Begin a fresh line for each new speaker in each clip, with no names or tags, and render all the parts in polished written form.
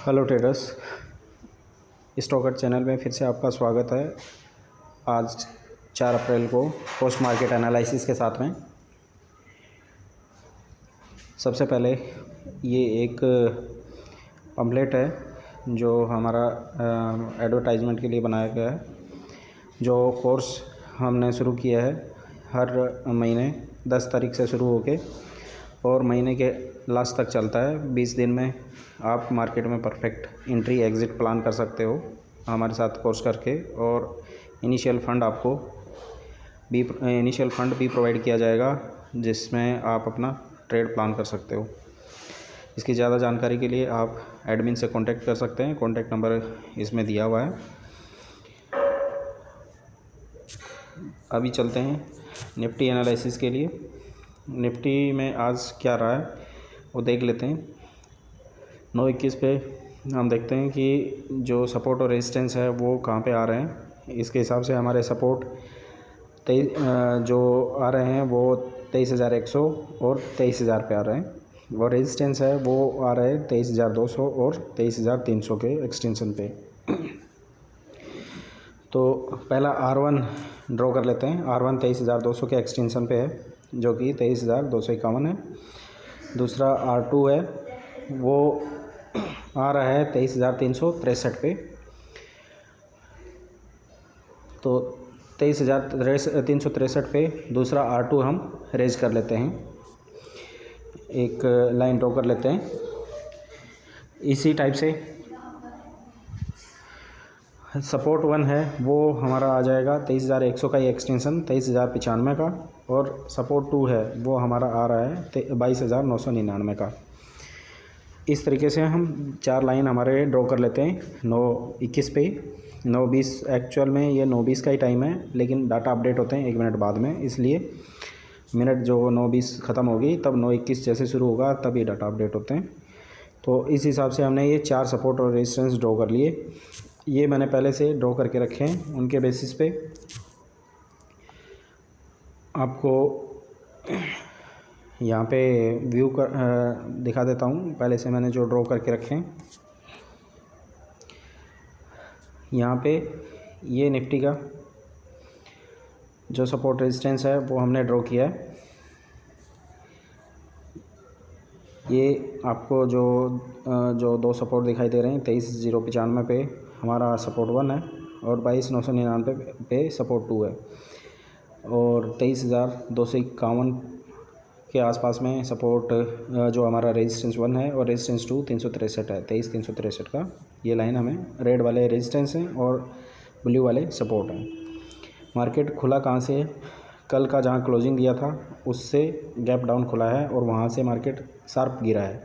Hello traders, stalker channel में फिर से आपका स्वागत है। आज 4 अप्रैल को पोस्ट मार्केट एनालिसिस के साथ में सबसे पहले ये एक पम्पलेट है जो हमारा एडवर्टाइजमेंट के लिए बनाया गया है। जो कोर्स हमने शुरू किया है हर महीने 10 तारीख से शुरू होके और महीने के लास्ट तक चलता है। 20 दिन में आप मार्केट में परफेक्ट एंट्री एग्ज़िट प्लान कर सकते हो हमारे साथ कोर्स करके। और इनिशियल फ़ंड भी प्रोवाइड किया जाएगा जिसमें आप अपना ट्रेड प्लान कर सकते हो। इसकी ज़्यादा जानकारी के लिए आप एडमिन से कांटेक्ट कर सकते हैं। कांटेक्ट नंबर इसमें दिया हुआ है। अभी चलते हैं निफ्टी एनालिसिस के लिए। निफ्टी में आज क्या रहा है वो देख लेते हैं। 9:21 पे हम देखते हैं कि जो सपोर्ट और रेजिस्टेंस है वो कहाँ पे आ रहे हैं। इसके हिसाब से हमारे सपोर्ट जो आ रहे हैं वो 23,100 और 23,000 पे आ रहे हैं और रेजिस्टेंस है वो आ रहे हैं 23,200 और 23,300 के एक्सटेंशन पे। तो पहला R1 ड्रॉ कर लेते हैं। R1 23,200 के एक्सटेंशन पे है जो कि 23,251 है। दूसरा R2 है वो आ रहा है 23,363 पे। तो 23,363 पे दूसरा R2 हम रेज कर लेते हैं। एक लाइन ड्रॉ कर लेते हैं इसी टाइप से। सपोर्ट 1 है वो हमारा आ जाएगा 23,100 का ये एक्सटेंशन 23,095 का। और सपोर्ट 2 है वो हमारा आ रहा है 22,999 का। इस तरीके से हम 4 लाइन हमारे ड्रॉ कर लेते हैं 9:21 पे। 9:20 एक्चुअल में ये 9:20 का ही टाइम है लेकिन डाटा अपडेट होते हैं 1 मिनट बाद में, इसलिए मिनट जो 9:20 ख़त्म होगी तब 9:21 जैसे शुरू होगा तब ये डाटा अपडेट होते हैं। तो इस हिसाब से हमने ये 4 सपोर्ट और रेजिस्टेंस ड्रॉ कर लिए। ये मैंने पहले से ड्रॉ करके रखे हैं। उनके बेसिस पे आपको यहाँ पे व्यू कर दिखा देता हूँ। पहले से मैंने जो ड्रॉ करके रखे हैं यहाँ पे ये निफ्टी का जो सपोर्ट रेजिस्टेंस है वो हमने ड्रॉ किया है। ये आपको जो 2 सपोर्ट दिखाई दे रहे हैं 23,095 पे हमारा सपोर्ट 1 है और 22,999 पे सपोर्ट 2 है और 23,251 के आसपास में सपोर्ट जो हमारा रेजिस्टेंस 1 है और रेजिस्टेंस 2 363 है। 23,363 का ये लाइन हमें रेड वाले रेजिस्टेंस हैं और ब्लू वाले सपोर्ट हैं। मार्केट खुला कहाँ से है? कल का जहाँ क्लोजिंग दिया था उससे गैप डाउन खुला है और वहाँ से मार्केट शार्प गिरा है।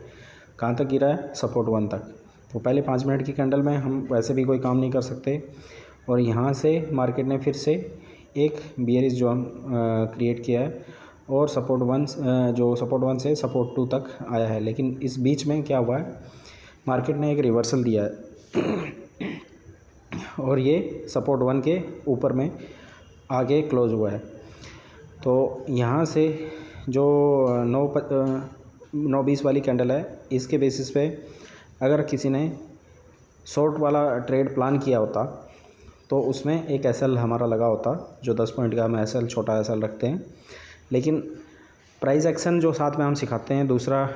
कहाँ तक गिरा है? सपोर्ट 1 तक। तो पहले 5 मिनट की कैंडल में हम वैसे भी कोई काम नहीं कर सकते और यहाँ से मार्केट ने फिर से एक बियरिश जो हम क्रिएट किया है और सपोर्ट 1 से सपोर्ट 2 तक आया है। लेकिन इस बीच में क्या हुआ है, मार्केट ने एक रिवर्सल दिया है और ये सपोर्ट 1 के ऊपर में आगे क्लोज हुआ है। तो यहाँ से जो 9:20 वाली कैंडल है इसके बेसिस पे अगर किसी ने शॉर्ट वाला ट्रेड प्लान किया होता तो उसमें एक एसएल हमारा लगा होता जो 10 पॉइंट का हम एसएल छोटा एसएल रखते हैं। लेकिन प्राइस एक्शन जो साथ में हम सिखाते हैं, दूसरा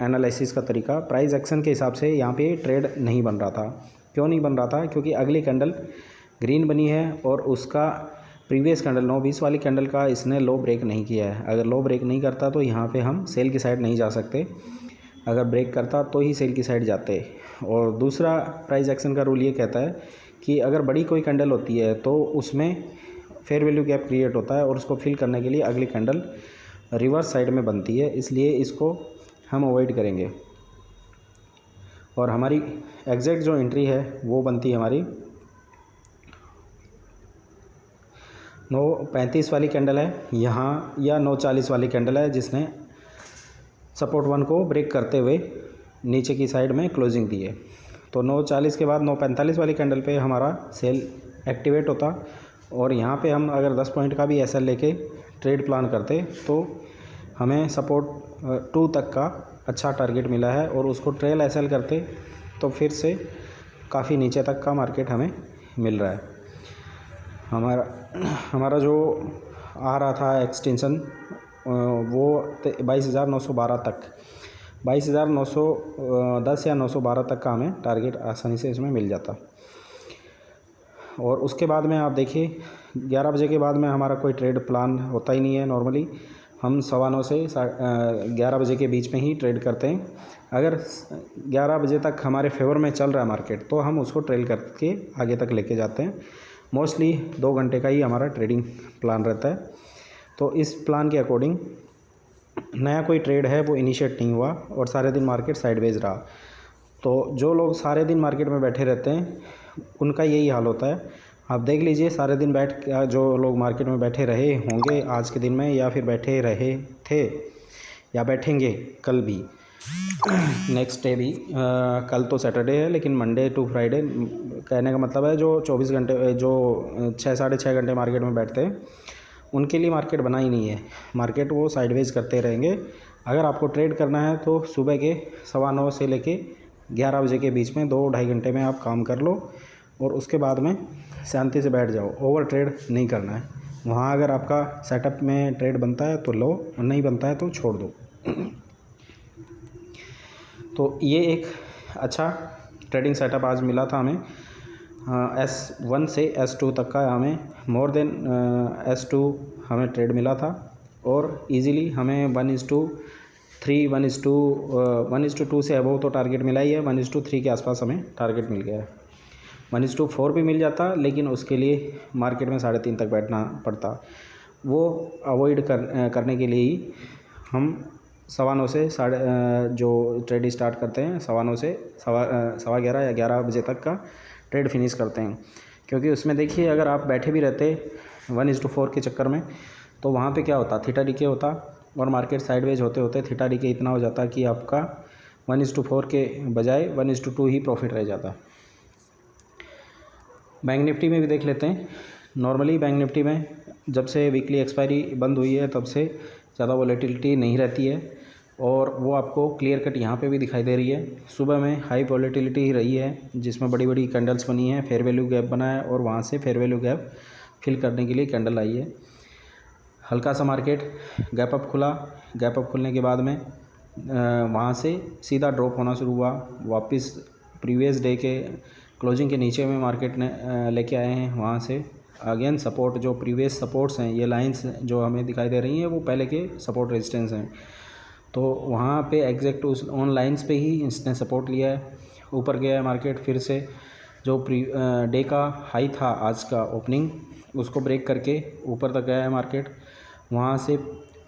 एनालिसिस का तरीका, प्राइस एक्शन के हिसाब से यहाँ पे ट्रेड नहीं बन रहा था। क्यों नहीं बन रहा था? क्योंकि अगली कैंडल ग्रीन बनी है और उसका प्रीवियस कैंडल 9:20 वाली कैंडल का इसने लो ब्रेक नहीं किया है। अगर लो ब्रेक नहीं करता तो यहाँ पे हम सेल की साइड नहीं जा सकते, अगर ब्रेक करता तो ही सेल की साइड जाते। और दूसरा प्राइस एक्शन का रूल ये कहता है कि अगर बड़ी कोई कैंडल होती है तो उसमें फेयर वैल्यू गैप क्रिएट होता है और उसको फिल करने के लिए अगली कैंडल रिवर्स साइड में बनती है, इसलिए इसको हम अवॉइड करेंगे। और हमारी एग्जैक्ट जो एंट्री है वो बनती है हमारी 9:35 वाली कैंडल है यहाँ, या 9:40 वाली कैंडल है जिसने सपोर्ट 1 को ब्रेक करते हुए नीचे की साइड में क्लोजिंग दी है। तो 9:40 के बाद 9:45 वाली कैंडल पे हमारा सेल एक्टिवेट होता और यहाँ पे हम अगर 10 पॉइंट का भी ऐसा लेके ट्रेड प्लान करते तो हमें सपोर्ट 2 तक का अच्छा टारगेट मिला है और उसको ट्रेल एसएल करते तो फिर से काफ़ी नीचे तक का मार्केट हमें मिल रहा है। हमारा जो आ रहा था एक्सटेंशन वो 22,912 तक, 22,910 या 912 तक का हमें टारगेट आसानी से इसमें मिल जाता। और उसके बाद में आप देखिए 11 बजे के बाद में हमारा कोई ट्रेड प्लान होता ही नहीं है। नॉर्मली हम 9:15 से 11 बजे के बीच में ही ट्रेड करते हैं। अगर 11 बजे तक हमारे फेवर में चल रहा है मार्केट तो हम उसको ट्रेल करके आगे तक लेके जाते हैं। मोस्टली 2 घंटे का ही हमारा ट्रेडिंग प्लान रहता है। तो इस प्लान के अकॉर्डिंग नया कोई ट्रेड है वो इनिशिएट नहीं हुआ और सारे दिन मार्केट साइडवेज रहा। तो जो लोग सारे दिन मार्केट में बैठे रहते हैं उनका यही हाल होता है। आप देख लीजिए सारे दिन जो लोग मार्केट में बैठे रहे होंगे आज के दिन में, या फिर बैठे रहे थे या बैठेंगे कल भी, नेक्स्ट डे भी, कल तो सैटरडे है लेकिन मंडे टू फ्राइडे कहने का मतलब है जो 24 घंटे जो 6 साढ़े 6 घंटे मार्केट में बैठते हैं उनके लिए मार्केट बना ही नहीं है। मार्केट वो साइडवेज करते रहेंगे। अगर आपको ट्रेड करना है तो सुबह के 9:15 से लेके 11 बजे के बीच में 2-2.5 घंटे में आप काम कर लो और उसके बाद में शांति से बैठ जाओ। ओवर ट्रेड नहीं करना है। वहाँ अगर आपका सेटअप में ट्रेड बनता है तो लो, नहीं बनता है तो छोड़ दो। तो ये एक अच्छा ट्रेडिंग सेटअप आज मिला था हमें। S1 से S2 तक का हमें मोर देन S2 हमें ट्रेड मिला था और इजीली हमें 1:3 1:2 से अबव तो टारगेट मिला ही है। 1:3 के आसपास हमें टारगेट मिल गया है। 1:4 भी मिल जाता लेकिन उसके लिए मार्केट में 3:30 तक बैठना पड़ता। वो अवॉइड करने के लिए ही हम 9:15 से जो ट्रेड स्टार्ट करते हैं 9:15 से 11:15 या 11 बजे तक का ट्रेड फिनिश करते हैं। क्योंकि उसमें देखिए अगर आप बैठे भी रहते 1:4 के चक्कर में तो वहाँ पे क्या होता, थीटा डीके होता और मार्केट साइडवेज होते होते थीटा डीके इतना हो जाता कि आपका 1:4 के बजाय 1:2 ही प्रॉफिट रह जाता। बैंक निफ्टी में भी देख लेते हैं। नॉर्मली बैंक निफ्टी में जब से वीकली एक्सपायरी बंद हुई है तब से ज़्यादा वॉलेटिलिटी नहीं रहती है और वो आपको क्लियर कट यहाँ पे भी दिखाई दे रही है। सुबह में हाई वॉलेटिलिटी ही रही है जिसमें बड़ी बड़ी कैंडल्स बनी है, फेयर वैल्यू गैप बना है और वहाँ से फेयर वैल्यू गैप फिल करने के लिए कैंडल आई है। हल्का सा मार्केट गैप अप खुला, गैप अप खुलने के बाद में वहाँ से सीधा ड्रॉप होना शुरू हुआ। वापस प्रीवियस डे के क्लोजिंग के नीचे में मार्केट ने लेके आए हैं। वहाँ से अगेन सपोर्ट, जो प्रीवियस सपोर्ट्स हैं, ये लाइंस जो हमें दिखाई दे रही हैं वो पहले के सपोर्ट रेजिस्टेंस हैं। तो वहाँ पे एग्जैक्ट उस ऑन लाइंस पे ही इसने सपोर्ट लिया है। ऊपर गया है मार्केट, फिर से जो डे का हाई था आज का ओपनिंग उसको ब्रेक करके ऊपर तक गया है मार्केट। वहाँ से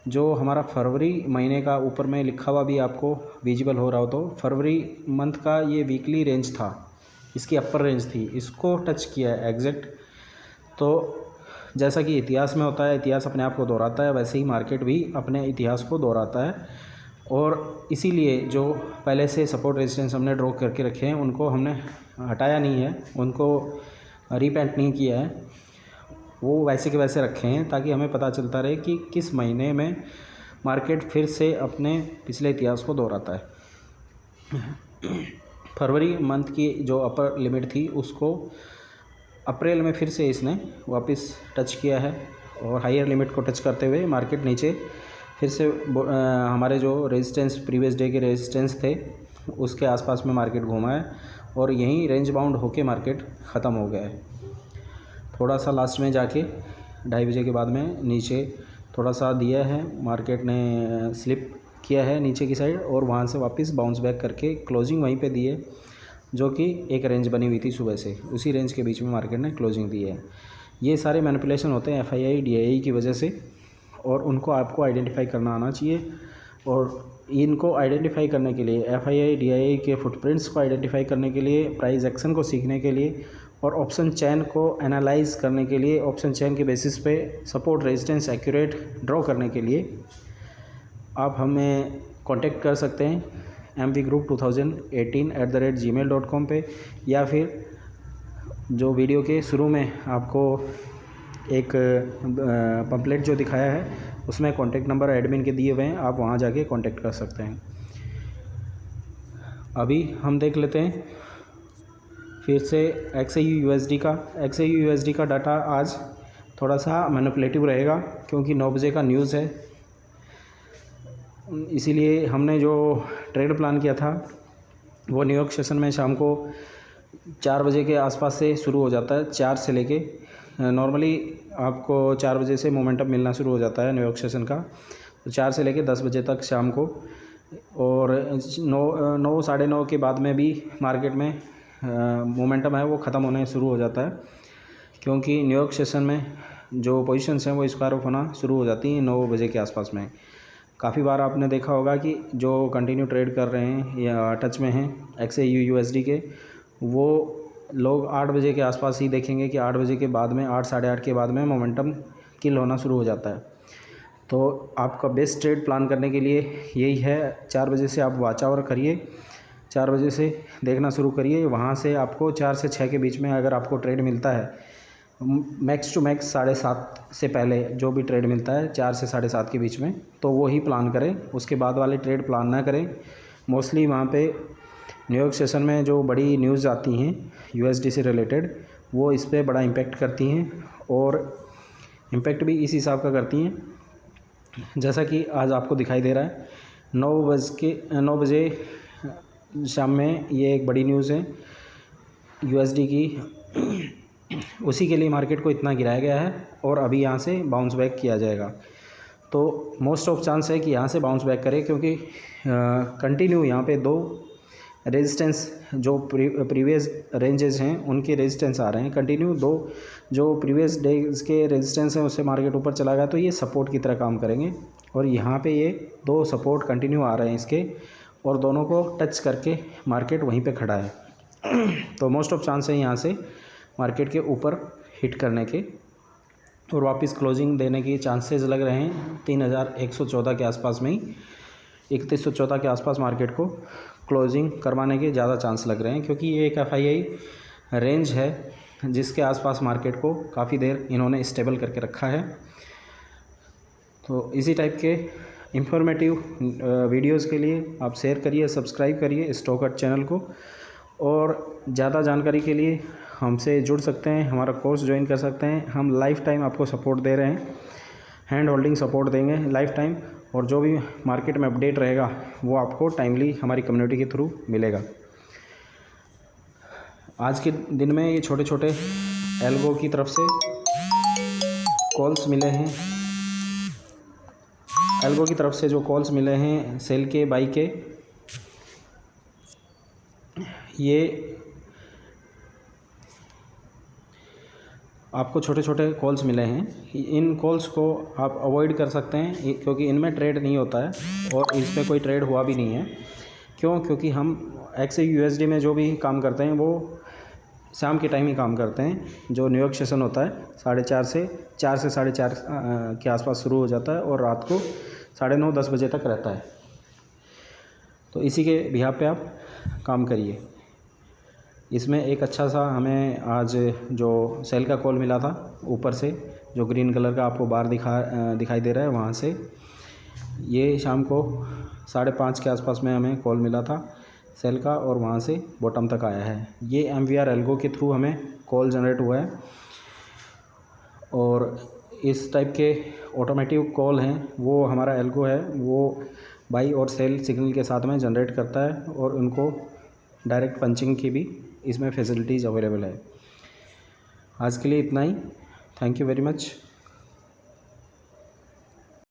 जो हमारा फरवरी महीने का ऊपर में लिखा हुआ भी आपको विजिबल हो रहा हो तो फरवरी मंथ का ये वीकली रेंज था, इसकी अपर रेंज थी, इसको टच किया है एग्जैक्ट। तो जैसा कि इतिहास में होता है, इतिहास अपने आप को दोहराता है, वैसे ही मार्केट भी अपने इतिहास को दोहराता है। और इसीलिए जो पहले से सपोर्ट रेजिस्टेंस हमने ड्रॉ करके रखे हैं उनको हमने हटाया नहीं है, उनको रीपेंट नहीं किया है, वो वैसे के वैसे रखे हैं ताकि हमें पता चलता रहे कि किस महीने में मार्केट फिर से अपने पिछले इतिहास को दोहराता है। फरवरी मंथ की जो अपर लिमिट थी उसको अप्रैल में फिर से इसने वापस टच किया है और हायर लिमिट को टच करते हुए मार्केट नीचे फिर से हमारे जो रेजिस्टेंस प्रीवियस डे के रेजिस्टेंस थे उसके आसपास में मार्केट घूमा है और यहीं रेंज बाउंड होके मार्केट ख़त्म हो गया है। थोड़ा सा लास्ट में जाके 2:30 बजे के बाद में नीचे थोड़ा सा दिया है, मार्केट ने स्लिप किया है नीचे की साइड और वहाँ से वापस बाउंस बैक करके क्लोजिंग वहीं पे दी है, जो कि एक रेंज बनी हुई थी सुबह से, उसी रेंज के बीच में मार्केट ने क्लोजिंग दी है। ये सारे मैनिपुलेशन होते हैं FII DII की वजह से और उनको आपको आइडेंटिफाई करना आना चाहिए। और इनको आइडेंटिफाई करने के लिए, FII DII के फुटप्रिंट्स को आइडेंटिफाई करने के लिए, प्राइस एक्शन को सीखने के लिए और ऑप्शन चैन को एनालाइज करने के लिए, ऑप्शन चैन के बेसिस पे सपोर्ट रेजिस्टेंस एक्यूरेट ड्रॉ करने के लिए आप हमें कांटेक्ट कर सकते हैं mvgroup2018@gmail.com पे, या फिर जो वीडियो के शुरू में आपको एक पम्पलेट जो दिखाया है उसमें कॉन्टैक्ट नंबर एडमिन के दिए हुए हैं, आप वहाँ जाके कांटेक्ट कर सकते हैं। अभी हम देख लेते हैं फिर से XAU USD का डाटा आज थोड़ा सा मैनिपुलेटिव रहेगा, क्योंकि 9 बजे का न्यूज़ है। इसीलिए हमने जो ट्रेड प्लान किया था वो न्यूयॉर्क सेशन में शाम को 4 बजे के आसपास से शुरू हो जाता है। 4 से लेके नॉर्मली आपको 4 बजे से मोमेंटम मिलना शुरू हो जाता है न्यूयॉर्क सेशन का, तो 4 से लेके 10 बजे तक शाम को, और 9 साढ़े 9 के बाद में भी मार्केट में मोमेंटम है वो ख़त्म होने शुरू हो जाता है, क्योंकि न्यूयॉर्क सेशन में जो पोजीशंस हैं वो स्क्वायर ऑफ होना शुरू हो जाती हैं 9 बजे के आसपास में। काफ़ी बार आपने देखा होगा कि जो कंटिन्यू ट्रेड कर रहे हैं या टच में हैं XAU USD के, वो लोग 8 बजे के आसपास ही देखेंगे कि 8 बजे के बाद में 8 साढ़े 8 के बाद में मोमेंटम किल होना शुरू हो जाता है। तो आपका बेस्ट ट्रेड प्लान करने के लिए यही है, 4 बजे से आप वॉच आवर करिए, 4 बजे से देखना शुरू करिए। वहाँ से आपको 4 से 6 के बीच में अगर आपको ट्रेड मिलता है, मैक्स टू मैक्स 7:30 से पहले जो भी ट्रेड मिलता है 4 से 7:30 के बीच में, तो वो ही प्लान करें, उसके बाद वाले ट्रेड प्लान ना करें। मोस्टली वहाँ पे न्यूयॉर्क सेशन में जो बड़ी न्यूज़ आती हैं USD से रिलेटेड, वो इस पर बड़ा इम्पेक्ट करती हैं, और इम्पेक्ट भी इस हिसाब का करती हैं जैसा कि आज आपको दिखाई दे रहा है 9 बजे शाम में ये एक बड़ी न्यूज़ है USD की। उसी के लिए मार्केट को इतना गिराया गया है, और अभी यहाँ से बाउंस बैक किया जाएगा। तो मोस्ट ऑफ चांस है कि यहाँ से बाउंस बैक करे, क्योंकि कंटिन्यू यहाँ पे 2 रेजिस्टेंस जो प्रीवियस रेंजेस हैं उनके रेजिस्टेंस आ रहे हैं कंटिन्यू। 2 जो प्रीवियस डेज के रेजिस्टेंस हैं उससे मार्केट ऊपर चला गया, तो ये सपोर्ट की तरह काम करेंगे, और यहाँ पे ये 2 सपोर्ट कंटिन्यू आ रहे हैं इसके, और दोनों को टच करके मार्केट वहीं पे खड़ा है। तो मोस्ट ऑफ चांस है यहाँ से मार्केट के ऊपर हिट करने के, और वापस क्लोजिंग देने की चांसेस लग रहे हैं 3114 के आसपास में ही, 3114 के आसपास मार्केट को क्लोजिंग करवाने के ज़्यादा चांस लग रहे हैं, क्योंकि ये एक FII रेंज है जिसके आसपास मार्केट को काफ़ी देर इन्होंने स्टेबल करके रखा है। तो इसी टाइप के इंफॉर्मेटिव वीडियोस के लिए आप शेयर करिए, सब्सक्राइब करिए स्टॉकहट चैनल को, और ज़्यादा जानकारी के लिए हमसे जुड़ सकते हैं, हमारा कोर्स ज्वाइन कर सकते हैं। हम लाइफ टाइम आपको सपोर्ट दे रहे हैं, हैंड होल्डिंग सपोर्ट देंगे लाइफ टाइम, और जो भी मार्केट में अपडेट रहेगा वो आपको टाइमली हमारी कम्युनिटी के थ्रू मिलेगा। आज के दिन में ये छोटे छोटे एल्गो की तरफ से कॉल्स मिले हैं, एल्गो की तरफ से जो कॉल्स मिले हैं सेल के बाई के, ये आपको छोटे छोटे कॉल्स मिले हैं। इन कॉल्स को आप अवॉइड कर सकते हैं, क्योंकि इनमें ट्रेड नहीं होता है, और इस पर कोई ट्रेड हुआ भी नहीं है। क्यों? क्योंकि हम XAU USD में जो भी काम करते हैं वो शाम के टाइम ही काम करते हैं। जो न्यूयॉर्क सेशन होता है 4:30 से 4:30 के आसपास शुरू हो जाता है, और रात को 9:30-10 बजे तक रहता है। तो इसी के बिहाफ पे आप काम करिए। इसमें एक अच्छा सा हमें आज जो सेल का कॉल मिला था ऊपर से, जो ग्रीन कलर का आपको बार दिखाई दे रहा है, वहाँ से ये शाम को 5:30 के आसपास में हमें कॉल मिला था सेल का, और वहाँ से बॉटम तक आया है। ये MVR एल्गो के थ्रू हमें कॉल जनरेट हुआ है, और इस टाइप के ऑटोमेटिक कॉल हैं वो हमारा एल्गो है, वो बाई और सेल सिग्नल के साथ में जनरेट करता है, और उनको डायरेक्ट पंचिंग की भी इसमें फैसिलिटीज़ अवेलेबल है। आज के लिए इतना ही। Thank you very much.